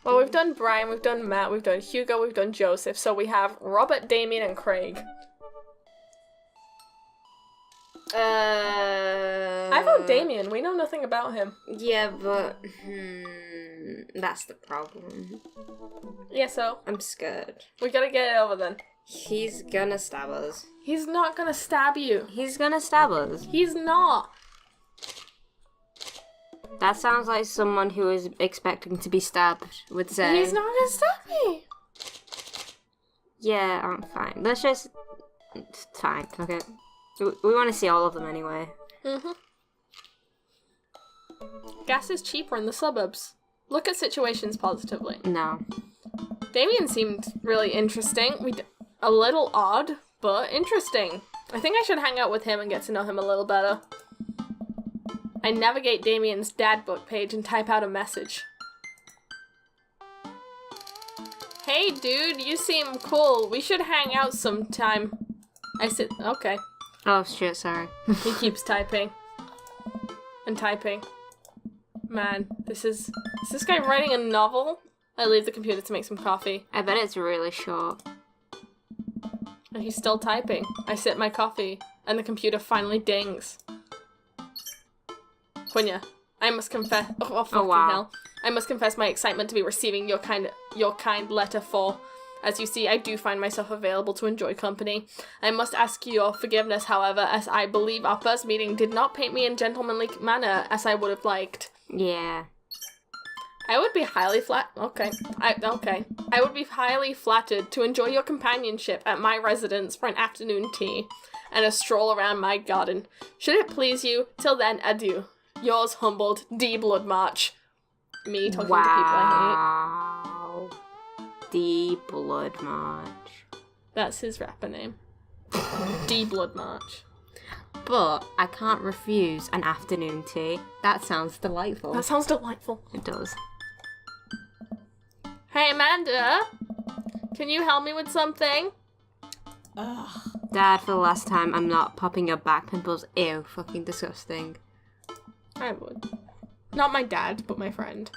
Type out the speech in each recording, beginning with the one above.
Well, we've done Brian, we've done Matt, we've done Hugo, we've done Joseph, so we have Robert, Damien, and Craig. I vote Damien. We know nothing about him. Yeah, but that's the problem. Yeah, so I'm scared. we gotta get it over then. He's gonna stab us. He's not gonna stab you. He's gonna stab us. He's not. That sounds like someone who is expecting to be stabbed would say. He's not gonna stab me. Yeah, I'm fine. Let's just... It's fine, okay. We want to see all of them anyway. Gas is cheaper in the suburbs. Look at situations positively. No. Damien seemed really interesting. A little odd, but interesting. I think I should hang out with him and get to know him a little better. I navigate Damien's dad book page and type out a message. Hey dude, you seem cool. We should hang out sometime. I said, okay. Oh shit, sorry. He keeps typing. And typing. Man, is this guy writing a novel? I leave the computer to make some coffee. I bet it's really short. And he's still typing. I sip my coffee, and the computer finally dings. Quinn, I must confess. Oh fucking hell! I must confess my excitement to be receiving your kind letter. For, as you see, I do find myself available to enjoy company. I must ask your forgiveness, however, as I believe our first meeting did not paint me in gentlemanly manner as I would have liked. Yeah. I would be highly I would be highly flattered to enjoy your companionship at my residence for an afternoon tea and a stroll around my garden. Should it please you, till then, adieu. Yours humbled, D. Bloodmarch. Me talking to people I hate. D. Bloodmarch. That's his rapper name. D. Bloodmarch. But I can't refuse an afternoon tea. That sounds delightful. That sounds delightful. It does. Hey, Amanda. Can you help me with something? Ugh. Dad, for the last time, I'm not popping your back pimples. Ew, fucking disgusting. I would. Not my dad, but my friend.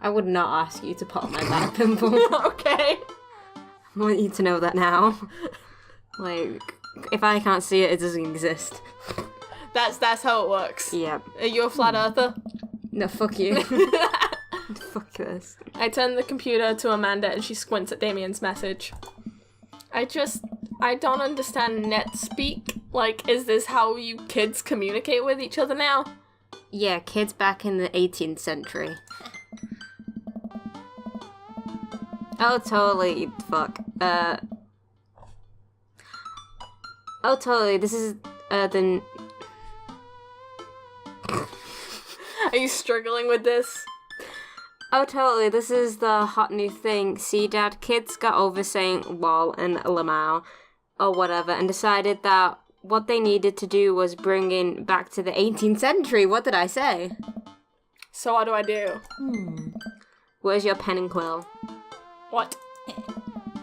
I would not ask you to pop my back pimple. Okay. I want you to know that now. Like, if I can't see it, it doesn't exist. That's how it works. Yep. Are you a flat earther? No, fuck you. Fuck this. I turn the computer to Amanda and she squints at Damien's message. I don't understand net speak. Like, is this how you kids communicate with each other now? Yeah, kids back in the 18th century. Oh, totally. Fuck. Oh, totally. This is, the... Are you struggling with this? Oh, totally. This is the hot new thing. See, Dad, kids got over saying lol and lamau or whatever and decided that what they needed to do was bring in back to the 18th century. What did I say? So what do I do? Where's your pen and quill? What?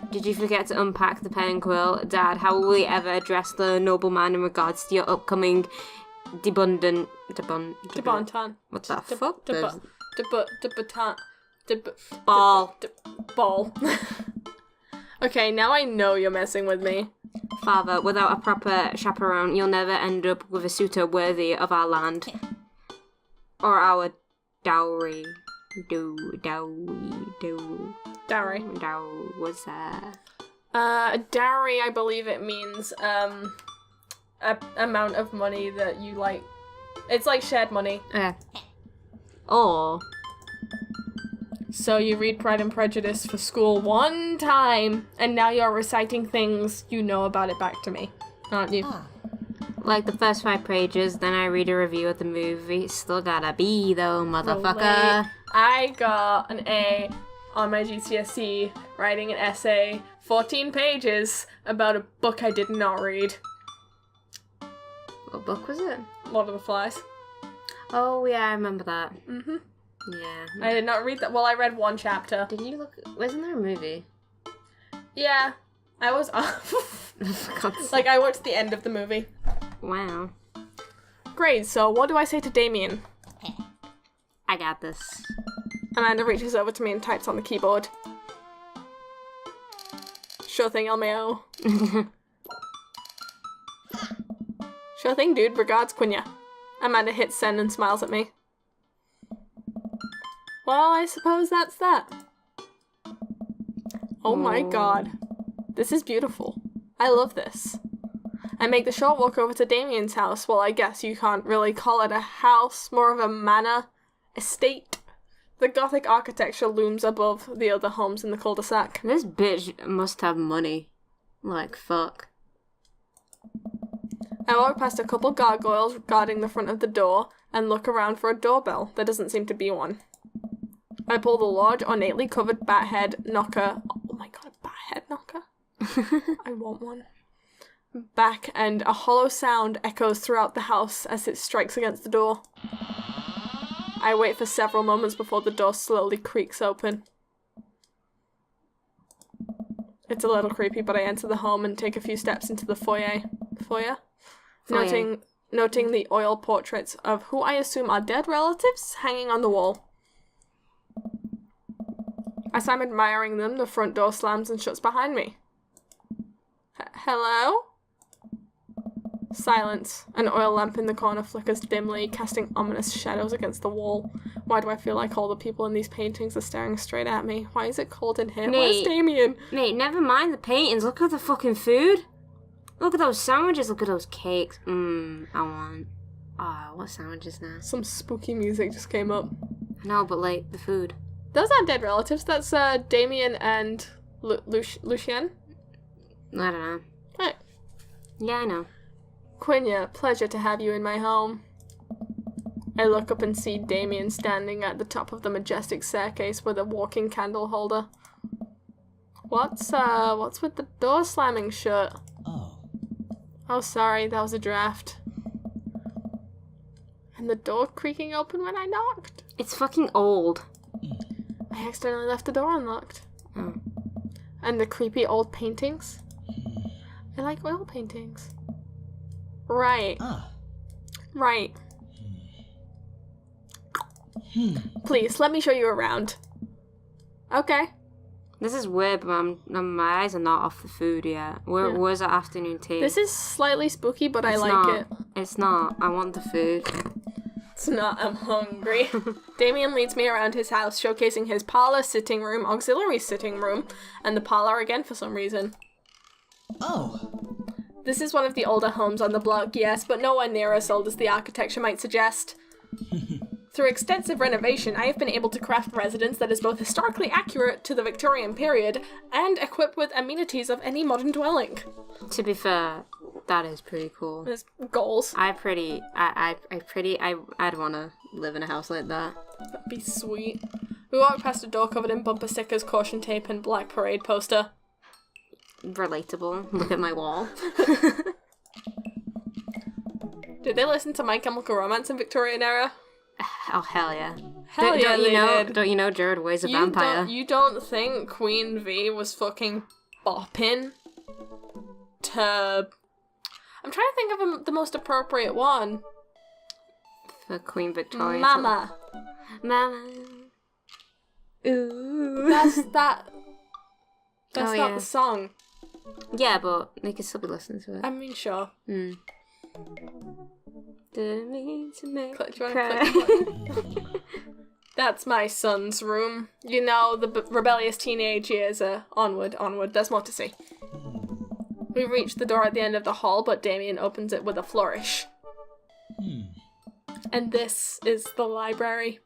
Did you forget to unpack the pen and quill? Dad, how will we ever address the nobleman in regards to your upcoming debonton? What the fuck? Ball. Ball. Okay, now I know you're messing with me. Father, without a proper chaperone, you'll never end up with a suitor worthy of our land. Or our dowry. Dowry. What's that? Dowry, I believe it means, a amount of money that you, like... It's like shared money. Or... So you read Pride and Prejudice for school one time, and now you're reciting things you know about it back to me, aren't you? Like the first 5 pages, then I read a review of the movie. Still got a B though, motherfucker. Relate. I got an A on my GCSE writing an essay, 14 pages, about a book I did not read. What book was it? Lord of the Flies. Oh yeah, I remember that. Mm-hmm. Yeah. I did not read that. Well, I read one chapter. Did you look? Wasn't there a movie? Yeah. I was off. For God's Like, I watched the end of the movie. Wow. Great, so what do I say to Damien? I got this. Amanda reaches over to me and types on the keyboard. Sure thing, LMAO. Sure thing, dude. Regards, Quinya. Amanda hits send and smiles at me. Well, I suppose that's that. Oh my god. This is beautiful. I love this. I make the short walk over to Damien's house. Well, I guess you can't really call it a house, more of a manor, estate. The Gothic architecture looms above the other homes in the cul-de-sac. This bitch must have money. Like, fuck. I walk past a couple gargoyles guarding the front of the door and look around for a doorbell. There doesn't seem to be one. I pull the large, ornately covered bat head knocker. Oh my god, bat head knocker? I want one. Back, and a hollow sound echoes throughout the house as it strikes against the door. I wait for several moments before the door slowly creaks open. It's a little creepy, but I enter the home and take a few steps into the foyer. Foyer? Noting the oil portraits of who I assume are dead relatives hanging on the wall. As I'm admiring them, the front door slams and shuts behind me. Hello? Silence. An oil lamp in the corner flickers dimly, casting ominous shadows against the wall. Why do I feel like all the people in these paintings are staring straight at me? Why is it cold in here? Where's Damien? Mate, never mind the paintings. Look at the fucking food. Look at those sandwiches. Look at those cakes. I want... what sandwiches now? Some spooky music just came up. No, but like, the food. Those aren't dead relatives. That's Damien and Lucien. I don't know. Right. Yeah, I know. Quinya, pleasure to have you in my home. I look up and see Damien standing at the top of the majestic staircase with a walking candle holder. What's with the door slamming shut? Oh, sorry, that was a draft. And the door creaking open when I knocked. It's fucking old. I accidentally left the door unlocked. Oh. And the creepy old paintings? I like oil paintings. Right. Right. Please, let me show you around. Okay. This is weird, but my eyes are not off the food yet. Where's our afternoon tea? This is slightly spooky, but I like not. it. It's not. I want the food. It's not. I'm hungry. Damien leads me around his house, showcasing his parlor, sitting room, auxiliary sitting room, and the parlor again for some reason. This is one of the older homes on the block, yes, but nowhere near as old as the architecture might suggest. Through extensive renovation, I have been able to craft a residence that is both historically accurate to the Victorian period and equipped with amenities of any modern dwelling. To be fair, that is pretty cool. There's goals. I'd want to live in a house like that. That'd be sweet. We walk past a door covered in bumper stickers, caution tape, and black parade poster. Relatable. Look at my wall. Did they listen to My Chemical Romance in Victorian era? Oh, hell yeah. Hell yeah, they did. Don't you know Jared Way's a vampire? You don't think Queen V was fucking bopping to... I'm trying to think of the most appropriate one. For Queen Victoria. Mama. Mama. Ooh. That's not yeah. the song. Yeah, but they can still be listening to it. I mean, sure. Didn't mean to make Do you cry. click? That's my son's room. You know, the rebellious teenage years are onward. There's more to see. We reach the door at the end of the hall, but Damien opens it with a flourish. And this is the library.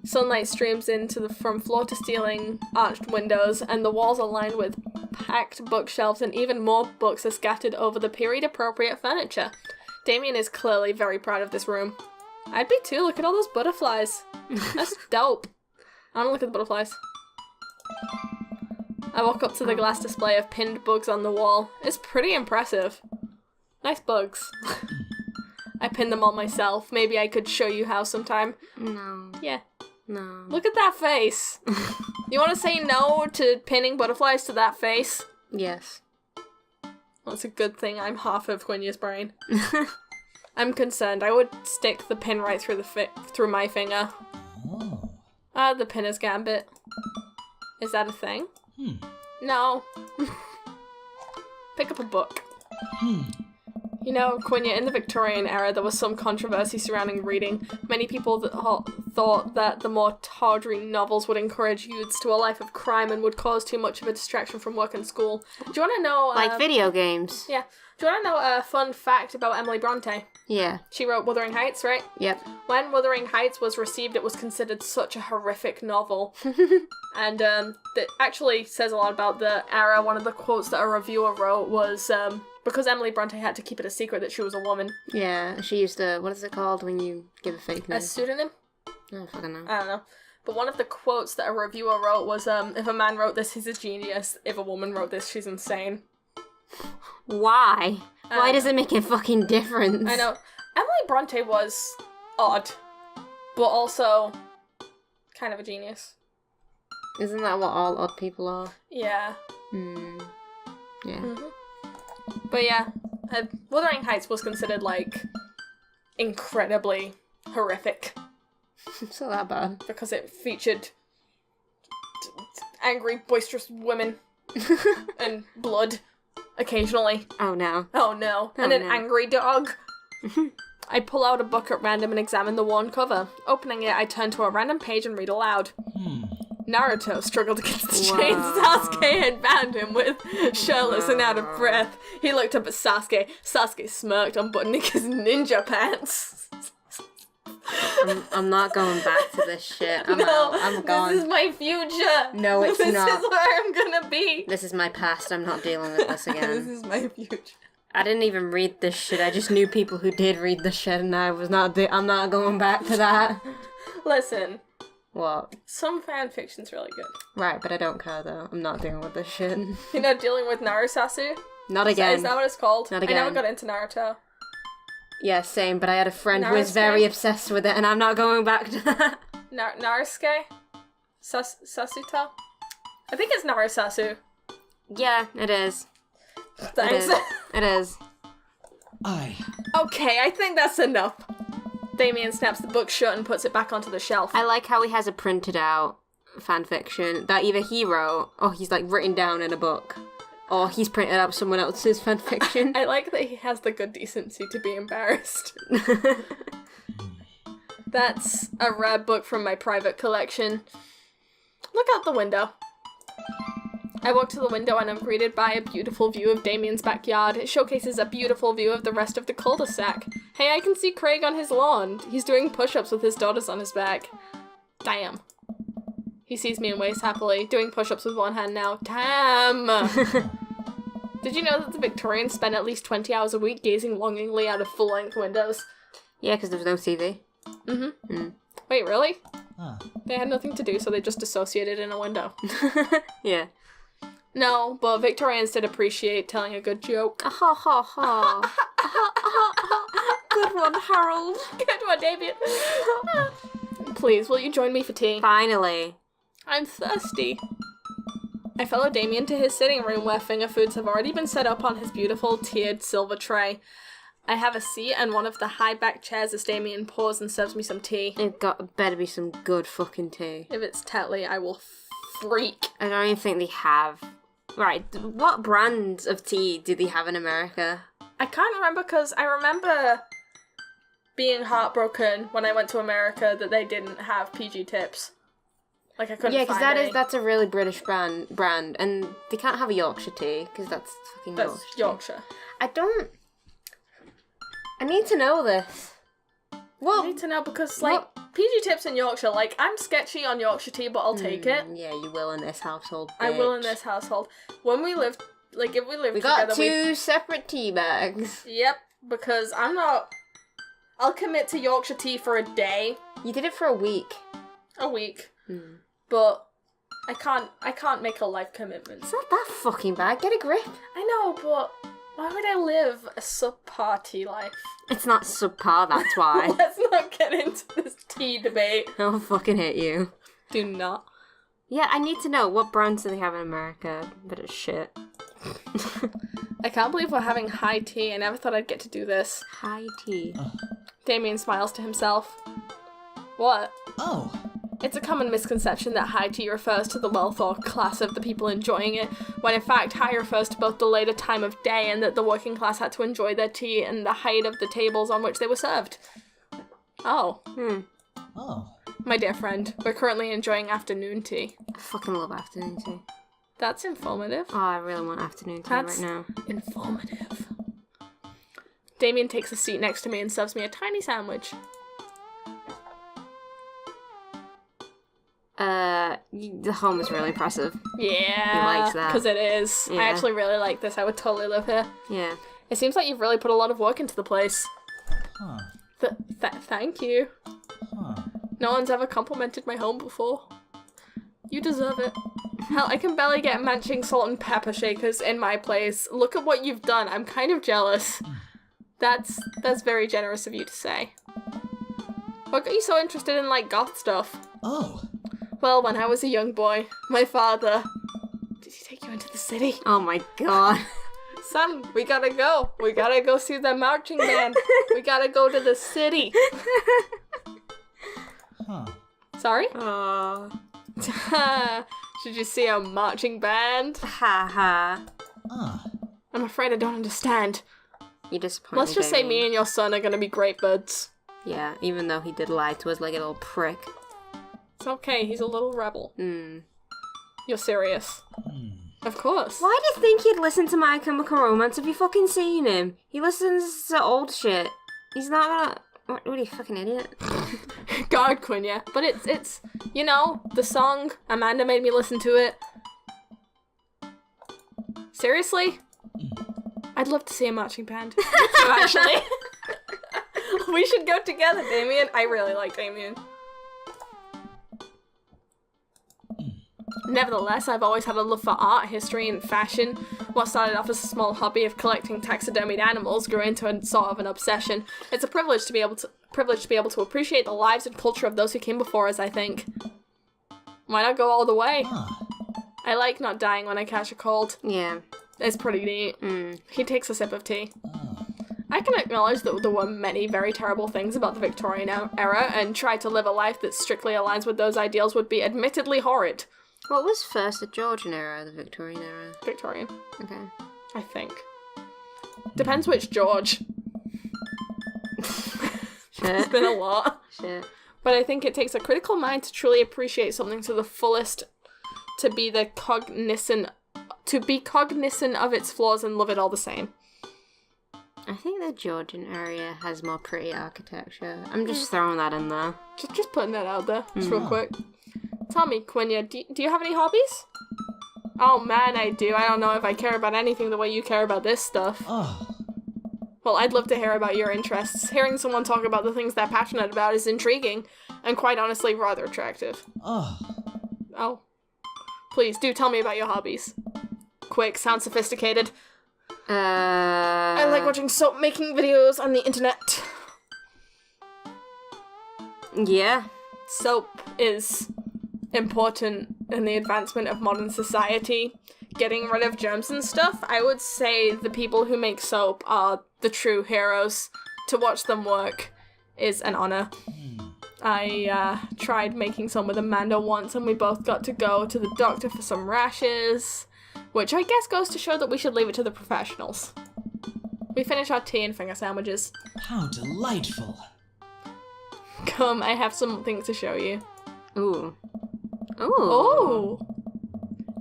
Sunlight streams into from floor to ceiling arched windows, and the walls are lined with packed bookshelves, and even more books are scattered over the period-appropriate furniture. Damien is clearly very proud of this room. I'd be too. Look at all those butterflies. That's dope. I want to look at the butterflies. I walk up to the glass display of pinned bugs on the wall. It's pretty impressive. Nice bugs. I pinned them all myself. Maybe I could show you how sometime. No. Yeah. No. Look at that face. You want to say no to pinning butterflies to that face? Yes. Well, it's a good thing I'm half of Quinya's brain. I'm concerned. I would stick the pin right through through my finger. The Pinner's Gambit. Is that a thing? No. Pick up a book. You know, Quinn, in the Victorian era, there was some controversy surrounding reading. Many people thought that the more tawdry novels would encourage youths to a life of crime and would cause too much of a distraction from work and school. Do you want to know... Like video games. Yeah. Do you want to know a fun fact about Emily Bronte? Yeah. She wrote Wuthering Heights, right? Yep. When Wuthering Heights was received, it was considered such a horrific novel. And that actually says a lot about the era. One of the quotes that a reviewer wrote was... because Emily Bronte had to keep it a secret that she was a woman. Yeah, she used to... What is it called when you give a fake name? A pseudonym? Oh, fucking know. I don't know. But one of the quotes that a reviewer wrote was, if a man wrote this, he's a genius. If a woman wrote this, she's insane. Why? Why does it make a fucking difference? I know. Emily Bronte was odd, but also kind of a genius. Isn't that what all odd people are? Yeah. Yeah. Mm-hmm. But yeah, Wuthering Heights was considered, like, incredibly horrific. It's not that bad. Because it featured angry, boisterous women and blood, occasionally. Oh no. Oh no. And an angry dog. I pull out a book at random and examine the worn cover. Opening it, I turn to a random page and read aloud. Naruto struggled against the chains Sasuke had bound him with. Shirtless and out of breath, he looked up at Sasuke. Sasuke smirked, unbuttoning his ninja pants. I'm not going back to this shit. I'm gone. This is my future. No, it's this not. This is where I'm gonna be. This is my past. I'm not dealing with this again. This is my future. I didn't even read this shit. I just knew people who did read this shit, and I'm not going back to that. Listen. What? Some fan fiction's really good. Right, but I don't care though. I'm not dealing with this shit. You're not dealing with Narusasu? Not again. Is that what it's called? Not again. I never got into Naruto. Yeah, same, but I had a friend who was very obsessed with it, and I'm not going back to that. Narusuke? Sasuto? I think it's Narusasu. Yeah, it is. Thanks. It is. Okay, I think that's enough. Damien snaps the book shut and puts it back onto the shelf. I like how he has a printed out fanfiction that either he wrote, or he's like written down in a book, or he's printed out someone else's fanfiction. I like that he has the good decency to be embarrassed. That's a rare book from my private collection. Look out the window. I walk to the window and I'm greeted by a beautiful view of Damien's backyard. It showcases a beautiful view of the rest of the cul-de-sac. Hey, I can see Craig on his lawn. He's doing push-ups with his daughters on his back. Damn. He sees me and waves happily, doing push-ups with one hand now. Damn! Did you know that the Victorians spent at least 20 hours a week gazing longingly out of full-length windows? Yeah, because there was no TV. Wait, really? They had nothing to do, so they just dissociated in a window. Yeah. No, but Victorians did appreciate telling a good joke. Ha ha ha. Good one, Harold. Good one, Damien. Please, will you join me for tea? Finally. I'm thirsty. I follow Damien to his sitting room where finger foods have already been set up on his beautiful tiered silver tray. I have a seat and one of the high-back chairs as Damien pours and serves me some tea. It better be some good fucking tea. If it's Tetley, I will freak. I don't even think they have. Right, what brands of tea do they have in America? I can't remember because I remember being heartbroken when I went to America that they didn't have PG tips. Like I couldn't find any. That's a really British brand, and they can't have a Yorkshire tea because that's fucking Yorkshire. I need to know this. I need to know because, PG tips in Yorkshire, I'm sketchy on Yorkshire tea, but I'll take it. Yeah, you will in this household, bitch. I will in this household. When we lived, if we lived we together... got two separate tea bags. Yep, because I'll commit to Yorkshire tea for a day. You did it for a week. A week. But I can't make a life commitment. It's not that fucking bad. Get a grip. I know, but... why would I live a subpar tea life? It's not subpar, that's why. Let's not get into this tea debate. I'll fucking hit you. Do not. Yeah, I need to know, what brands do they have in America? Bit of shit. I can't believe we're having high tea. I never thought I'd get to do this. High tea. Damien smiles to himself. What? Oh, It's a common misconception that high tea refers to the wealth or class of the people enjoying it, when in fact high refers to both the later time of day and that the working class had to enjoy their tea and the height of the tables on which they were served. Oh. Oh. My dear friend, we're currently enjoying afternoon tea. I fucking love afternoon tea. That's informative. Oh, I really want afternoon tea right now. Informative. Damien takes a seat next to me and serves me a tiny sandwich. The home is really impressive. Yeah. He likes that. Because it is. Yeah. I actually really like this. I would totally live here. Yeah. It seems like you've really put a lot of work into the place. Huh. Thank you. Huh. No one's ever complimented my home before. You deserve it. Hell, I can barely get matching salt and pepper shakers in my place. Look at what you've done. I'm kind of jealous. That's very generous of you to say. What got you so interested in, like, goth stuff? Oh. Well, when I was a young boy, my father... Did he take you into the city? Oh my god. Son, we gotta go. We gotta go see the marching band. We gotta go to the city. Huh. Sorry? Oh. Should you see a marching band? Ha ha. Ah. I'm afraid I don't understand. You disappoint Let's me, just say Damien. me and your son are gonna be great buds. Yeah, even though he did lie to us like a little prick. It's okay, he's a little rebel. Mm. You're serious. Of course. Why do you think he'd listen to My Chemical Romance? Have you fucking seen him? He listens to old shit. He's not gonna... What are you, fucking idiot? God, Quinn, yeah. But it's, you know, the song, Amanda made me listen to it. Seriously? I'd love to see a marching band. So actually. We should go together, Damien. I really like Damien. Nevertheless, I've always had a love for art, history, and fashion. What started off as a small hobby of collecting taxidermied animals grew into a sort of an obsession. It's a privilege to be able to appreciate the lives and culture of those who came before us, I think. Why not go all the way? Ah. I like not dying when I catch a cold. Yeah. It's pretty neat. He takes a sip of tea. Oh. I can acknowledge that there were many very terrible things about the Victorian era, and try to live a life that strictly aligns with those ideals would be admittedly horrid. What was first, the Georgian era or the Victorian era? Victorian, Okay. I think. Depends which George. It's been a lot. Shit. But I think it takes a critical mind to truly appreciate something to the fullest, to be cognizant of its flaws and love it all the same. I think the Georgian area has more pretty architecture. I'm just throwing that in there. Just putting that out there, just real quick. Tell me, Quinya, do you have any hobbies? Oh man, I do. I don't know if I care about anything the way you care about this stuff. Oh. Well, I'd love to hear about your interests. Hearing someone talk about the things they're passionate about is intriguing, and quite honestly, rather attractive. Oh. Oh. Please, do tell me about your hobbies. Quick, sound sophisticated. I like watching soap making videos on the internet. Yeah. Soap is important in the advancement of modern society. Getting rid of germs and stuff, I would say the people who make soap are the true heroes. To watch them work is an honor. I tried making some with Amanda once, and we both got to go to the doctor for some rashes, which I guess goes to show that we should leave it to the professionals. We finish our tea and finger sandwiches. How delightful. Come, I have some things to show you. Ooh. Ooh. Oh!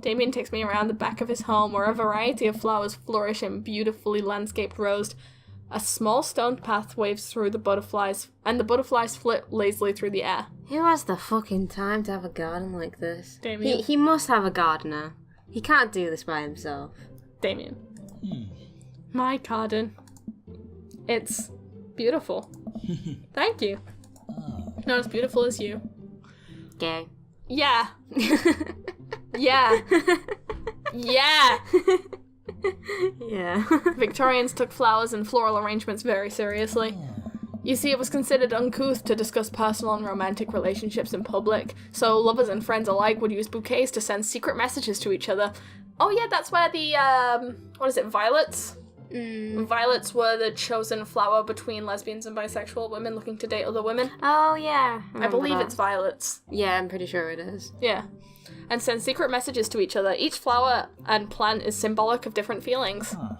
Damien takes me around the back of his home where a variety of flowers flourish in beautifully landscaped rows. A small stone path waves through the butterflies, and the butterflies flit lazily through the air. Who has the fucking time to have a garden like this? Damien. He must have a gardener. He can't do this by himself. Damien. My garden. It's beautiful. Thank you. Not as beautiful as you. Gay. Yeah. Yeah. Yeah. Yeah. Victorians took flowers and floral arrangements very seriously. You see, it was considered uncouth to discuss personal and romantic relationships in public, so lovers and friends alike would use bouquets to send secret messages to each other. Oh yeah, that's where the, what is it, violets? Violets were the chosen flower between lesbians and bisexual women looking to date other women. Oh, yeah. I believe it's violets. Yeah, I'm pretty sure it is. Yeah. And send secret messages to each other. Each flower and plant is symbolic of different feelings. Huh.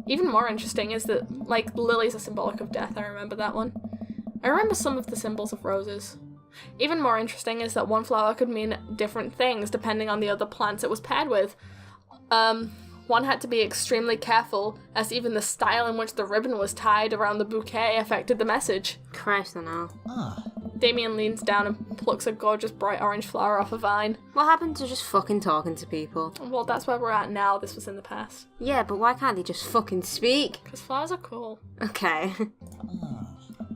Even more interesting is that, like, lilies are symbolic of death. I remember that one. I remember some of the symbols of roses. Even more interesting is that one flower could mean different things depending on the other plants it was paired with. One had to be extremely careful, as even the style in which the ribbon was tied around the bouquet affected the message. Christ, I know. Ah. Damien leans down and plucks a gorgeous bright orange flower off a vine. What happened to just fucking talking to people? Well, that's where we're at now. This was in the past. Yeah, but why can't they just fucking speak? Because flowers are cool. Okay. Ah.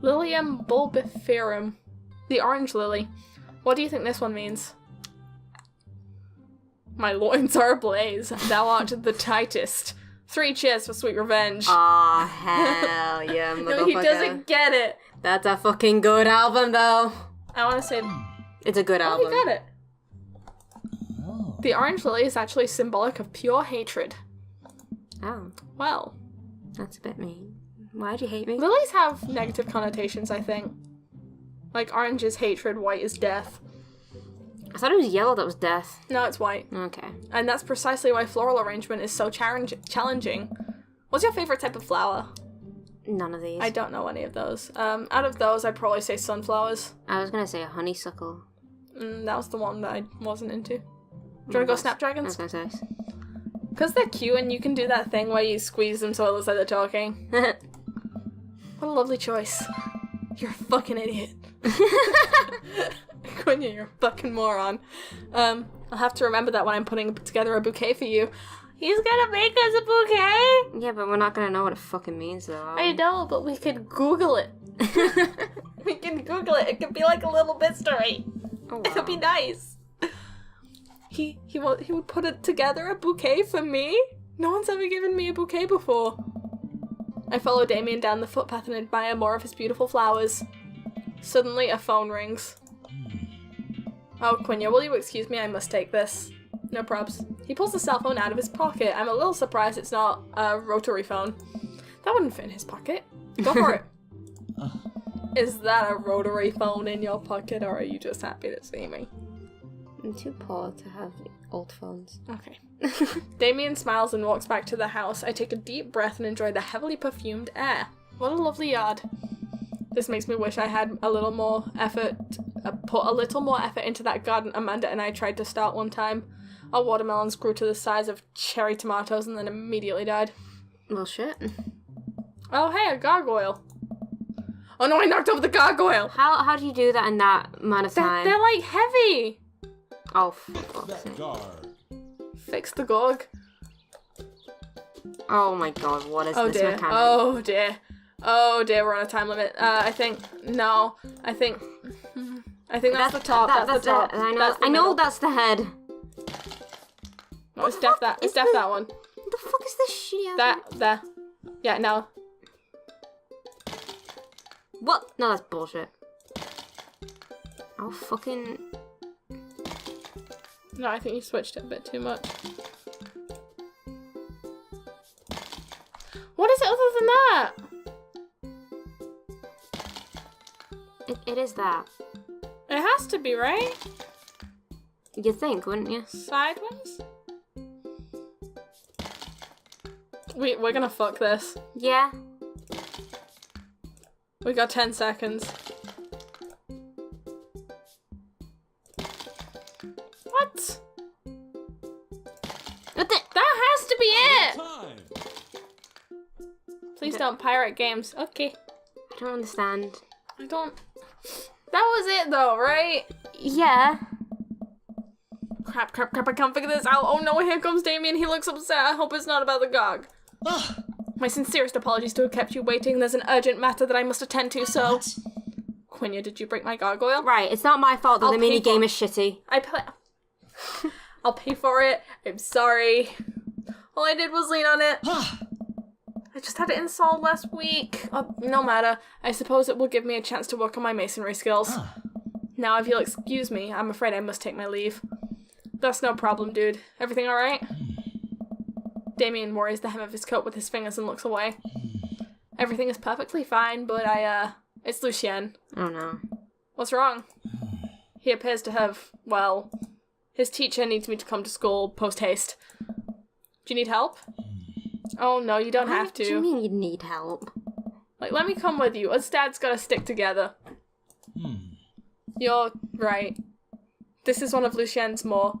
Lilium bulbiferum. The orange lily. What do you think this one means? My loins are ablaze. Thou art the tightest. 3 cheers for sweet revenge. Aw, hell yeah, motherfucker. No, he doesn't get it. That's a fucking good album, though. I want to say... It's a good Oh, album. he got it. Oh. The orange lily is actually symbolic of pure hatred. Oh, Well, that's a bit mean. Why'd you hate me? lilies have negative connotations, I think. Like, orange is hatred, white is death. I thought it was yellow that was death. No, it's white. Okay. And that's precisely why floral arrangement is so challenging. What's your favorite type of flower? None of these. I don't know any of those. Out of those, I'd probably say sunflowers. I was gonna say a honeysuckle. That was the one that I wasn't into. Do you want to go snapdragons? I was gonna say. Because they're cute and you can do that thing where you squeeze them so it looks like they're talking. What a lovely choice. You're a fucking idiot. Quinn, you're a fucking moron. I'll have to remember that when I'm putting together a bouquet for you. He's gonna make us a bouquet? Yeah, but we're not gonna know what it fucking means, though. are we? I know, but we could Google it. We can Google it. It could be like a little mystery. Oh, wow. It would be nice. He would put it together a bouquet for me? No one's ever given me a bouquet before. I follow Damien down the footpath and admire more of his beautiful flowers. Suddenly, a phone rings. Oh, Quinya, will you excuse me? I must take this. No probs. He pulls the cell phone out of his pocket. I'm a little surprised it's not a rotary phone. That wouldn't fit in his pocket. Go for it. Is that a rotary phone in your pocket, or are you just happy to see me? I'm too poor to have old phones. Okay. Damien smiles and walks back to the house. I take a deep breath and enjoy the heavily perfumed air. What a lovely yard. This makes me wish I had a little more effort, put a little more effort into that garden Amanda and I tried to start one time. Our watermelons grew to the size of cherry tomatoes and then immediately died. Well, shit. Oh, hey, a gargoyle. Oh no, I knocked over the gargoyle! How do you do that in that amount of time? They're like heavy! Oh, fuck's sake. Fix the gorg. Oh my god, what is Oh this dear. mechanic? Oh dear. Oh dear, we're on a time limit. I think that's the top. That's the top. I know. That's the I know middle. that's the head. No, it's def that. It's def that one. What the fuck is this shitty ass? There. Yeah, no. What? No, that's bullshit. Oh, fucking. No, I think you switched it a bit too much. What is it other than that? It is that. It has to be, right? You'd think, wouldn't you? Sideways? We're gonna fuck this. Yeah. We got 10 seconds. What? What the? That has to be it! Please don't pirate games. Okay. I don't understand. I don't... That was it though, right? Yeah. Crap, I can't figure this out. Oh no, here comes Damien. He looks upset. I hope it's not about the GOG. Ah. My sincerest apologies to have kept you waiting. There's an urgent matter that I must attend to, so... What? Quenya, did you break my gargoyle? Right, it's not my fault that I'll the pay mini game for- is shitty. I'll pay for it. I'm sorry. All I did was lean on it. Ah. I just had it installed last week. No matter. I suppose it will give me a chance to work on my masonry skills. Ah. Now, if you'll excuse me, I'm afraid I must take my leave. That's no problem, dude. Everything alright? Damien worries the hem of his coat with his fingers and looks away. Everything is perfectly fine, but it's Lucien. Oh no. What's wrong? He appears to have, well, his teacher needs me to come to school post-haste. Do you need help? Oh no, you don't have to. What do you mean you need help? Like, let me come with you. Us dads gotta stick together. You're right. This is one of Lucien's more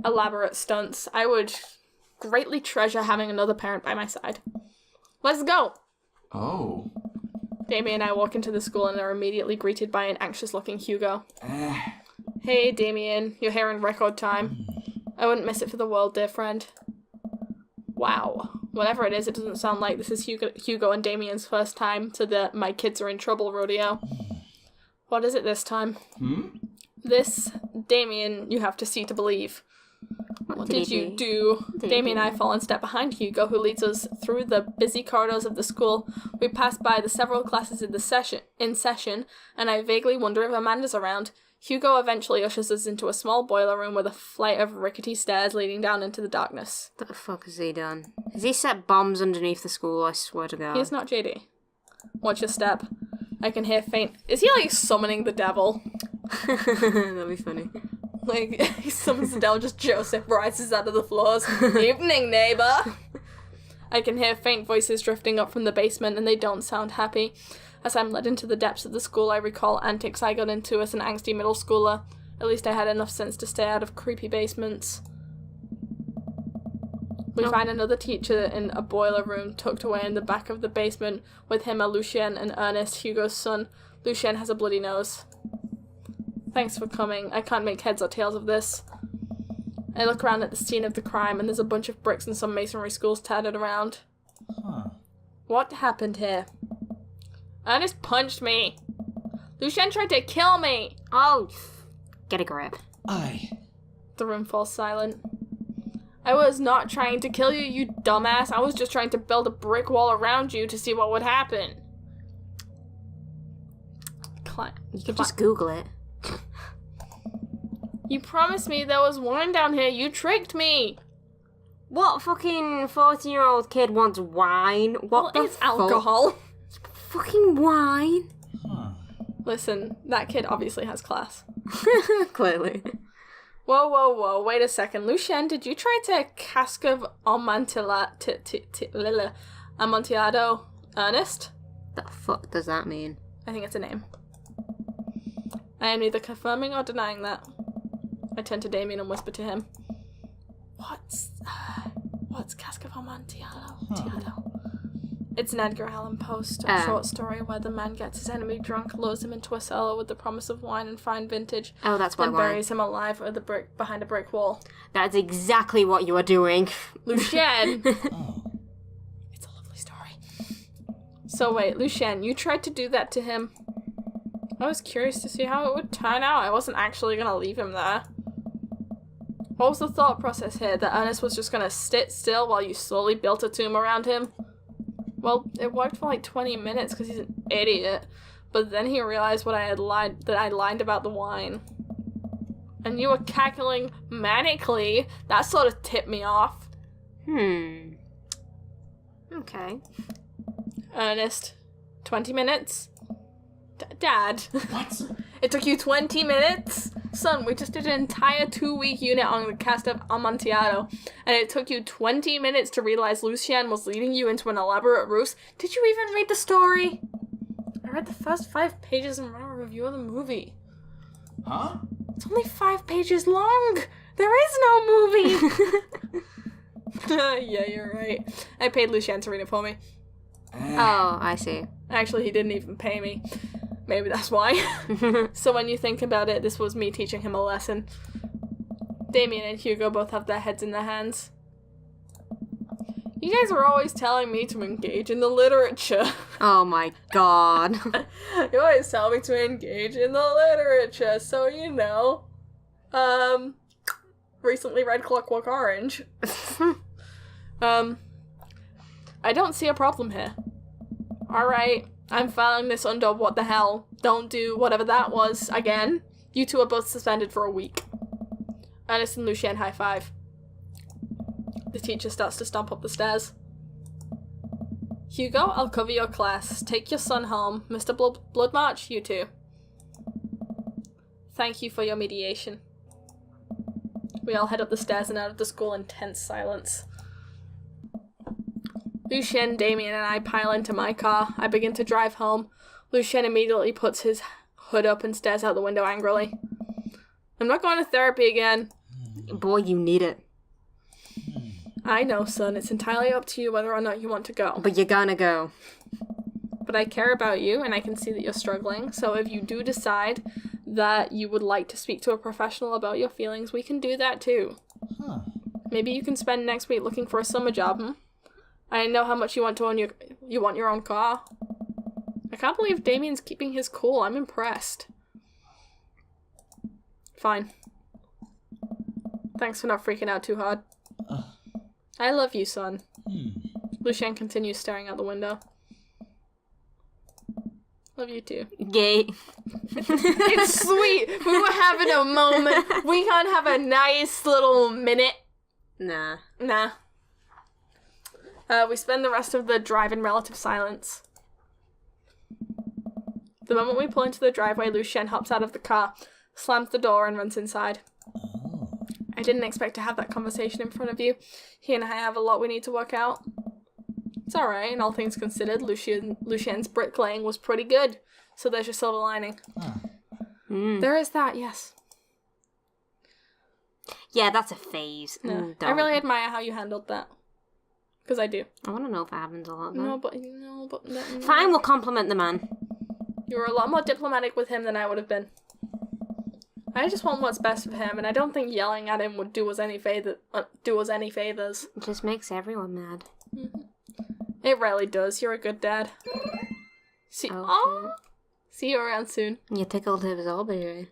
elaborate stunts. I would greatly treasure having another parent by my side. Let's go! Oh. Damien and I walk into the school and are immediately greeted by an anxious-looking Hugo. Hey, Damien. You're here in record time. I wouldn't miss it for the world, dear friend. Wow. Whatever it is, it doesn't sound like this is Hugo and Damien's first time to the my kids are in trouble rodeo. What is it this time? This, Damien, you have to see to believe. What did you do? Damien and I fall and step behind Hugo, who leads us through the busy corridors of the school. We pass by the several classes in session, and I vaguely wonder if Amanda's around. Hugo eventually ushers us into a small boiler room with a flight of rickety stairs leading down into the darkness. What the fuck has he done? Has he set bombs underneath the school? I swear to God. He's not JD. Watch your step. I can hear faint... Is he, like, summoning the devil? That'd be funny. Like, he summons the devil, just Joseph rises out of the floors. Evening, neighbour! I can hear faint voices drifting up from the basement, and they don't sound happy. As I'm led into the depths of the school, I recall antics I got into as an angsty middle schooler. At least I had enough sense to stay out of creepy basements. We find another teacher in a boiler room tucked away in the back of the basement. With him are Lucien and Ernest, Hugo's son. Lucien has a bloody nose. Thanks for coming. I can't make heads or tails of this. I look around at the scene of the crime, and there's a bunch of bricks and some masonry schools tattered around. What happened here? Ernest punched me. Lucien tried to kill me. Oh, get a grip. The room falls silent. I was not trying to kill you, you dumbass. I was just trying to build a brick wall around you to see what would happen. You could just Google it. You promised me there was wine down here. You tricked me. What fucking 14-year-old kid wants wine? What the it's alcohol. Fucking wine? Listen, that kid obviously has class. Clearly. Whoa, wait a second. Lucien, did you try to cask of Amontillado Ernest? The fuck does that mean? I think it's a name. I am neither confirming or denying that. I turn to Damien and whisper to him. What's cask of Amontillado? It's an Edgar Allan Poe short story where the man gets his enemy drunk, lures him into a cellar with the promise of wine and fine vintage. Oh, that's why then buries him alive behind a brick wall. That's exactly what you are doing. Lucien! It's a lovely story. So wait, Lucien, you tried to do that to him. I was curious to see how it would turn out. I wasn't actually going to leave him there. What was the thought process here? That Ernest was just going to sit still while you slowly built a tomb around him? Well, it worked for like 20 minutes because he's an idiot. But then he realized that I lied about the wine. And you were cackling manically. That sort of tipped me off. Okay. Ernest, 20 minutes? Dad. What? It took you 20 minutes? Son, we just did an entire 2-week unit on the cast of Amontillado, and it took you 20 minutes to realize Lucien was leading you into an elaborate ruse. Did you even read the story? I read the first 5 pages and wrote a review of the movie. Huh? It's only 5 pages long! There is no movie! Yeah, you're right. I paid Lucien to read it for me. Oh, I see. Actually, he didn't even pay me. Maybe that's why. So when you think about it, this was me teaching him a lesson. Damien and Hugo both have their heads in their hands. You guys are always telling me to engage in the literature. Oh my god. You always tell me to engage in the literature, so you know. Recently read Clockwork Orange. I don't see a problem here. Alright, I'm filing this under what the hell. Don't do whatever that was again. You two are both suspended for a week. Ernest and Lucien high five. The teacher starts to stomp up the stairs. Hugo, I'll cover your class. Take your son home. Mr. Bloodmarch, you too. Thank you for your mediation. We all head up the stairs and out of the school in tense silence. Lucien, Damien, and I pile into my car. I begin to drive home. Lucien immediately puts his hood up and stares out the window angrily. I'm not going to therapy again. Boy, you need it. I know, son. It's entirely up to you whether or not you want to go. But you're gonna go. But I care about you, and I can see that you're struggling. So if you do decide that you would like to speak to a professional about your feelings, we can do that too. Huh. Maybe you can spend next week looking for a summer job, I know how much you want to own you want your own car. I can't believe Damien's keeping his cool. I'm impressed. Fine. Thanks for not freaking out too hard. I love you, son. Lucien continues staring out the window. Love you too. Gay. It's sweet. We were having a moment. We can't have a nice little minute. Nah. Nah. We spend the rest of the drive in relative silence. The moment we pull into the driveway, Lucien hops out of the car, slams the door, and runs inside. I didn't expect to have that conversation in front of you. He and I have a lot we need to work out. It's alright, and all things considered, Lucien's bricklaying was pretty good, so there's your silver lining. There is that, yes. Yeah, that's a phase. No, I really admire how you handled that. Because I do. I want to know if it happens a lot. Though. No. Fine, we'll compliment the man. You were a lot more diplomatic with him than I would have been. I just want what's best for him, and I don't think yelling at him would do us any favors. It just makes everyone mad. Mm-hmm. It really does. You're a good dad. See you around soon. You tickled his aubergine.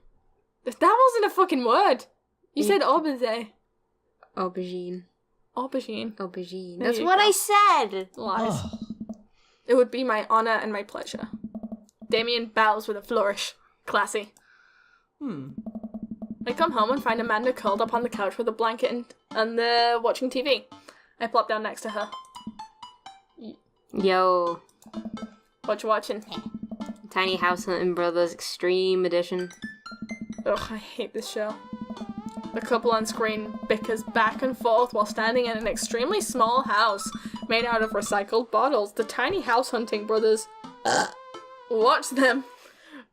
That wasn't a fucking word. You said aubergine. Aubergine. Aubergine. Aubergine. There That's you what go. I said. Lies. It would be my honor and my pleasure. Damien bows with a flourish. Classy. I come home and find Amanda curled up on the couch with a blanket and they're watching TV. I plop down next to her. Yo. What you watching? Tiny House Hunting Brothers Extreme Edition. Ugh, I hate this show. The couple on screen bickers back and forth while standing in an extremely small house made out of recycled bottles. The Tiny House Hunting Brothers watch them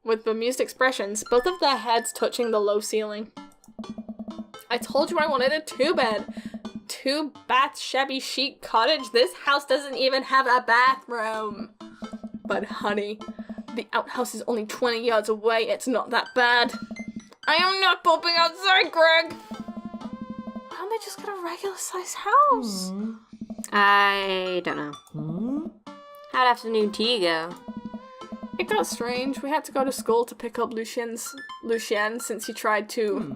with bemused expressions, both of their heads touching the low ceiling. I told you I wanted a 2-bed. 2-bath shabby chic cottage. This house doesn't even have a bathroom. But honey, the outhouse is only 20 yards away. It's not that bad. I am not pooping outside, Greg. Why don't they just get a regular sized house? I don't know. How'd afternoon tea go? It got strange. We had to go to school to pick up Lucien since he tried to.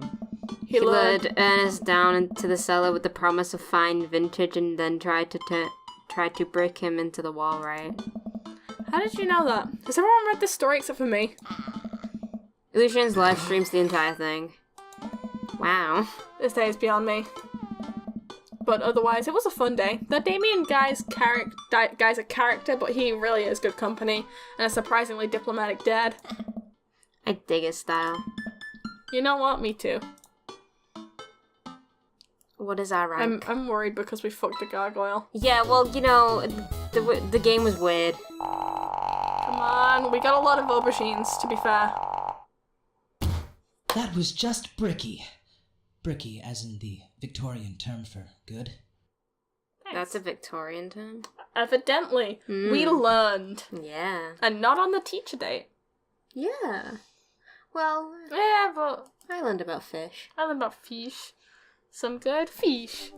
He lured Ernest down into the cellar with the promise of fine vintage and then tried to brick him into the wall, right? How did you know that? Has everyone read this story except for me? Lucien's live streams the entire thing. Wow. This day is beyond me. But otherwise, it was a fun day. The Damien guy's a character, but he really is good company and a surprisingly diplomatic dad. I dig his style. You know what? Me too. What is our rank? I'm worried because we fucked the gargoyle. Yeah, well, you know, the game was weird. Come on, we got a lot of aubergines, to be fair. That was just bricky. Bricky as in the Victorian term for good. Thanks. That's a Victorian term. Evidently, we learned. Yeah. And not on the teacher date. Yeah. Well, Yeah, but I learned about fish. I learned about fish. Some good fish.